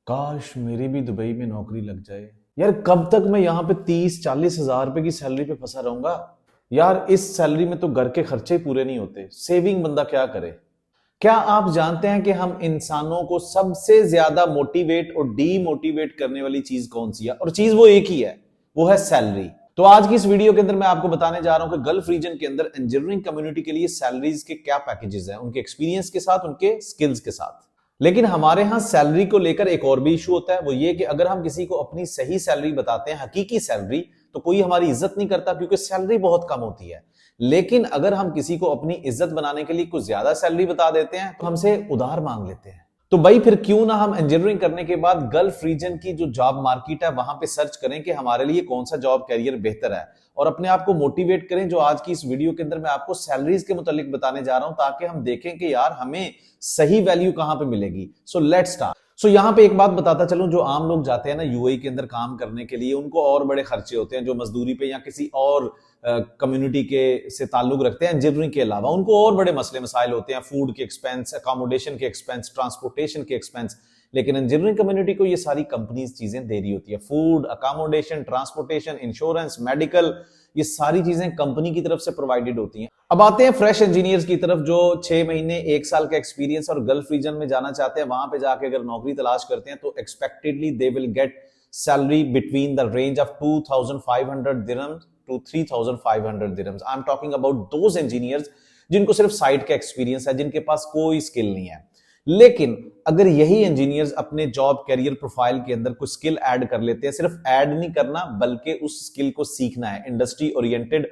काश मेरी भी दुबई में नौकरी लग जाए। यार कब तक मैं यहाँ पे 30-40 हजार रुपए की सैलरी पे फंसा रहूंगा। यार इस सैलरी में तो घर के खर्चे ही पूरे नहीं होते, सेविंग बंदा क्या करे। क्या आप जानते हैं कि हम इंसानों को सबसे ज्यादा मोटिवेट और डीमोटिवेट करने वाली चीज कौन सी है? और चीज वो एक ही है, वो है सैलरी। तो आज की इस वीडियो के अंदर मैं आपको बताने जा रहा हूं कि गल्फ रीजन के अंदर इंजीनियरिंग कम्युनिटी के लिए सैलरीज के क्या पैकेजेस हैं, उनके एक्सपीरियंस के साथ, उनके स्किल्स के साथ। लेकिन हमारे यहां सैलरी को लेकर एक और भी इशू होता है, वो ये कि अगर हम किसी को अपनी सही सैलरी बताते हैं, हकीकी सैलरी, तो कोई हमारी इज्जत नहीं करता क्योंकि सैलरी बहुत कम होती है। लेकिन अगर हम किसी को अपनी इज्जत बनाने के लिए कुछ ज्यादा सैलरी बता देते हैं तो हमसे उधार मांग लेते हैं। तो भाई फिर क्यों ना हम इंजीनियरिंग करने के बाद गल्फ रीजन की जो जॉब मार्केट है वहां पे सर्च करें कि हमारे लिए कौन सा जॉब कैरियर बेहतर है, और अपने आप को मोटिवेट करें। जो आज की इस वीडियो के अंदर मैं आपको सैलरीज के मुतालिक बताने जा रहा हूं, ताकि हम देखें कि यार हमें सही वैल्यू कहां पे मिलेगी। So let's start. यहाँ पे एक बात बताता चलूं, जो आम लोग जाते हैं ना यूएई के अंदर काम करने के लिए, उनको और बड़े खर्चे होते हैं। जो मजदूरी पे या किसी और कम्युनिटी के से ताल्लुक रखते हैं इंजीनियरिंग के अलावा, उनको और बड़े मसले मसाइल होते हैं, फूड के एक्सपेंस, अकोमोडेशन के एक्सपेंस, ट्रांसपोर्टेशन के एक्सपेंस। लेकिन इंजीनियरिंग कम्युनिटी को ये सारी कंपनीज चीजें दे रही होती है। Food, accommodation, transportation, insurance, medical, ये सारी चीजें कंपनी की तरफ से प्रोवाइडेड होती हैं। अब आते हैं फ्रेश इंजीनियर्स की तरफ, जो 6 महीने 1 साल का एक्सपीरियंस और गल्फ रीजन में जाना चाहते हैं। वहां पे जाके अगर नौकरी तलाश करते हैं तो expectedly they will get salary between the range of 2500 dirhams to 3500 dirhams. I am talking about those engineers जिनको सिर्फ साइट का एक्सपीरियंस है, जिनके पास कोई स्किल नहीं है। लेकिन अगर यही इंजीनियर्स अपने जॉब कैरियर प्रोफाइल के अंदर कुछ स्किल ऐड कर लेते हैं, सिर्फ ऐड नहीं करना बल्कि उस स्किल को सीखना है, इंडस्ट्री ओरिएंटेड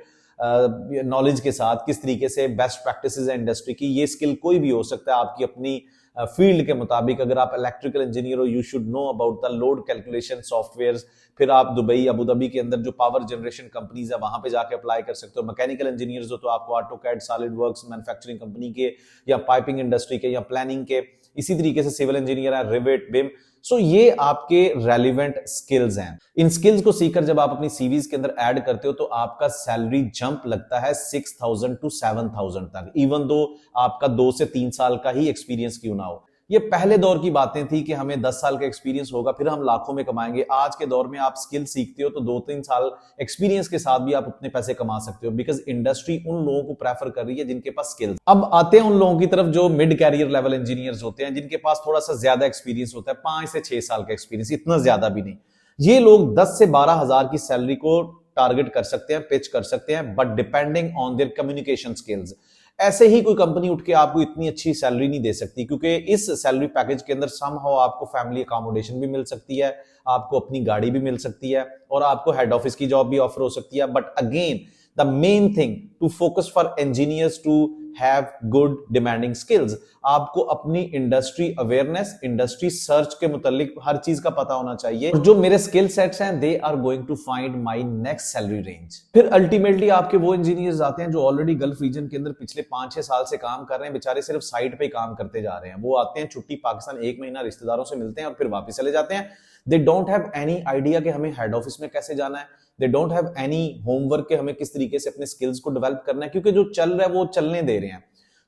नॉलेज के साथ, किस तरीके से बेस्ट प्रैक्टिसेस है इंडस्ट्री की। ये स्किल कोई भी हो सकता है आपकी अपनी फील्ड के मुताबिक। अगर आप इलेक्ट्रिकल इंजीनियर हो, you should know about the load calculation software. फिर आप दुबई, अबू धाबी के अंदर जो पावर जनरेशन कंपनीज है वहां पे जाके अप्लाई कर सकते हो। मैकेनिकल इंजीनियर्स हो तो आपको AutoCAD, solid works, manufacturing company के या पाइपिंग इंडस्ट्री के या प्लानिंग के। इसी तरीके से सिविल इंजीनियर है, रिवेट, बिम। सो ये आपके रेलिवेंट स्किल्स हैं। इन स्किल्स को सीखकर जब आप अपनी सीवीज के अंदर ऐड करते हो तो आपका सैलरी जंप लगता है 6000 टू 7000 तक, इवन दो आपका 2 से 3 साल का ही एक्सपीरियंस क्यों ना हो। ये पहले दौर की बातें थी कि हमें 10 साल का एक्सपीरियंस होगा फिर हम लाखों में कमाएंगे। आज के दौर में आप स्किल सीखते हो तो 2-3 साल एक्सपीरियंस के साथ भी आप उतने पैसे कमा सकते हो, बिकॉज इंडस्ट्री उन लोगों को प्रेफर कर रही है जिनके पास स्किल्स। अब आते हैं उन लोगों की तरफ जो मिड कैरियर लेवल इंजीनियर्स होते हैं, जिनके पास थोड़ा सा ज्यादा एक्सपीरियंस होता है, 5 से 6 साल का एक्सपीरियंस, इतना ज्यादा भी नहीं। ये लोग 10 से 12 हजार की सैलरी को टारगेट कर सकते हैं, पिच कर सकते हैं, but depending on their communication skills. ऐसे ही कोई कंपनी उठ के आपको इतनी अच्छी सैलरी नहीं दे सकती, क्योंकि इस सैलरी पैकेज के अंदर समहाउ आपको फैमिली अकोमोडेशन भी मिल सकती है, आपको अपनी गाड़ी भी मिल सकती है, और आपको हेड ऑफिस की जॉब भी ऑफर हो सकती है। But again the main thing to focus for engineers to have good demanding skills. आपको अपनी इंडस्ट्री अवेयरनेस, इंडस्ट्री सर्च के मुतालिक हर चीज का पता होना चाहिए। और जो मेरे स्किल सेट्स हैं, they are going to find my next salary range. फिर अल्टीमेटली आपके वो इंजीनियर्स आते हैं जो ऑलरेडी गल्फ रीजन के अंदर पिछले 5-6 साल से काम कर रहे हैं, बेचारे सिर्फ साइट पे काम करते जा रहे हैं। वो आते हैं छुट्टी, पाकिस्तान 1 महीना रिश्तेदारों से मिलते हैं और फिर वापस चले जाते हैं। They don't have any idea कि हमें हेड ऑफिस में कैसे जाना है। They don't have any homework कि हमें किस तरीके से अपने स्किल्स को डेवलप करना है, क्योंकि जो चल रहा है वो चलने दे रहे हैं।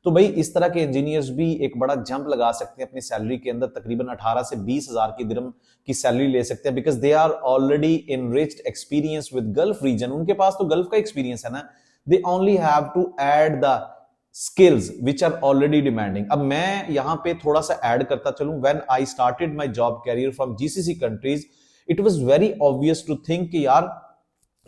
तो भाई इस तरह के इंजीनियर्स भी एक बड़ा जंप लगा सकते हैं अपनी सैलरी के अंदर, तकरीबन 18 से 20 हजार की दिरहम की सैलरी ले सकते हैं, because they are already enriched experience with Gulf region. उनके पास तो गल्फ का एक्सपीरियंस है ना। They only have to add the skills which are already demanding. अब मैं यहां पे थोड़ा सा ऐड करता चलूं, when I started my job career from GCC countries, it was very obvious to think कि यार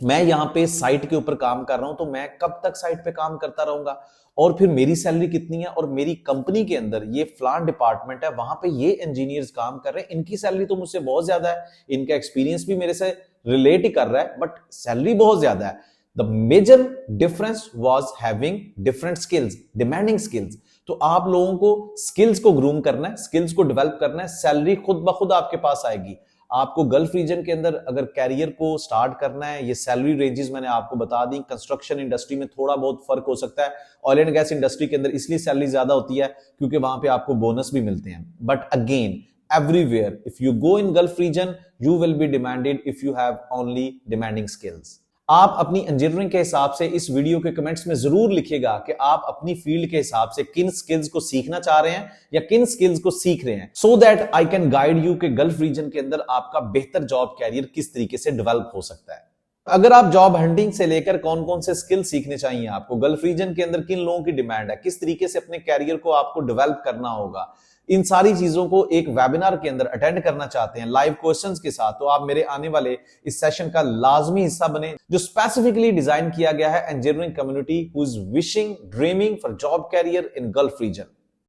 मैं यहां पे साइट के ऊपर काम कर रहा हूं तो मैं कब तक साइट पे काम करता रहूंगा, और फिर मेरी सैलरी कितनी है, और मेरी कंपनी के अंदर ये फलान डिपार्टमेंट है, वहां पे ये इंजीनियर्स काम कर रहे हैं, इनकी सैलरी तो मुझसे बहुत ज्यादा है, इनका एक्सपीरियंस भी मेरे से रिलेट ही कर रहा है, बट सैलरी बहुत ज्यादा है। The major difference was having different skills, demanding skills. तो आप लोगों को स्किल्स को ग्रूम करना है, स्किल्स को डेवलप करना है, सैलरी खुद ब खुद आपके पास आएगी। आपको गल्फ रीजन के अंदर अगर कैरियर को स्टार्ट करना है, ये सैलरी रेंजेस मैंने आपको बता दी। कंस्ट्रक्शन इंडस्ट्री में थोड़ा बहुत फर्क हो सकता है, ऑयल एंड गैस इंडस्ट्री के अंदर इसलिए सैलरी ज्यादा होती है क्योंकि वहां पे आपको बोनस भी मिलते हैं। But again everywhere if you go in Gulf region, you will be demanded if you have only demanding skills. आप अपनी इंजीनियरिंग के हिसाब से इस वीडियो के कमेंट्स में जरूर लिखिएगा कि आप अपनी फील्ड के हिसाब से किन स्किल्स को सीखना चाह रहे हैं या किन स्किल्स को सीख रहे हैं, so that I can guide you कि गल्फ रीजन के अंदर आपका बेहतर जॉब कैरियर किस तरीके से डेवलप हो सकता है। अगर आप जॉब हंटिंग से लेकर कौन कौन से स्किल सीखने चाहिए आपको, गल्फ रीजन के अंदर किन लोगों की डिमांड है, किस तरीके से अपने कैरियर को आपको डेवलप करना होगा, इन सारी चीजों को एक वेबिनार के अंदर अटेंड करना चाहते हैं लाइव क्वेश्चंस के साथ, तो आप मेरे आने वाले इस सेशन का लाजमी हिस्सा बने, जो स्पेसिफिकली डिजाइन किया गया है engineering community who is wishing dreaming for job career in Gulf reason.